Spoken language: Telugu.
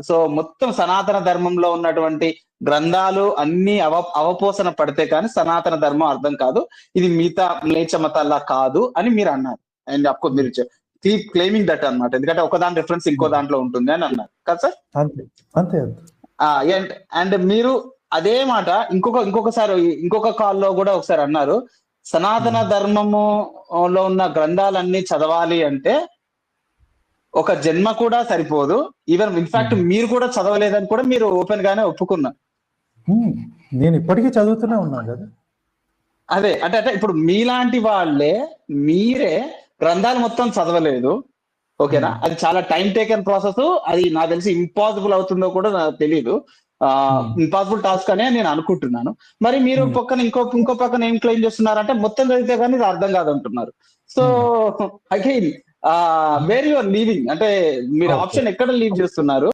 సో మొత్తం సనాతన ధర్మంలో ఉన్నటువంటి గ్రంథాలు అన్ని అవపోసన పడితే కానీ సనాతన ధర్మం అర్థం కాదు, ఇది మిగతా మ్లేచ్ఛ మతాల్లా కాదు అని మీరు అన్నారు. అండ్ అఫ్కోర్స్ మీరు కీప్ క్లెయిమింగ్ దట్ అన్నమాట, ఎందుకంటే ఒక దాని రిఫరెన్స్ ఇంకో దాంట్లో ఉంటుంది అని అన్నారు కదా సార్. అంతే అంతే. అండ్ మీరు అదే మాట ఇంకొకసారి ఇంకొక కాల్లో కూడా ఒకసారి అన్నారు, సనాతన ధర్మములో ఉన్న గ్రంథాలన్నీ చదవాలి అంటే ఒక జన్మ కూడా సరిపోదు, ఈవెన్ ఇన్ఫాక్ట్ మీరు కూడా చదవలేదని కూడా మీరు ఓపెన్ గానే ఒప్పుకున్నారు. నేను ఇప్పటికీ చదువుతూనే ఉన్నాను కదా. అదే అంటే ఇప్పుడు మీలాంటి వాళ్ళే మీరే గ్రంథాలు మొత్తం చదవలేదు, ఓకేనా, అది చాలా టైం టేకన్ ప్రాసెస్, అది నాకు తెలిసి ఇంపాసిబుల్ అవుతుందో కూడా నాకు తెలియదు, ఇంపాసిబుల్ టాస్క్ అనే నేను అనుకుంటున్నాను. మరి మీరు పక్కన ఇంకో పక్కన ఏం క్లెయిమ్ చేస్తున్నారంటే మొత్తం చదివితే కానీ ఇది అర్థం కాదంటున్నారు. So again where you are leaving, అంటే మీరు ఆప్షన్ ఎక్కడ లీవ్ చేస్తున్నారు?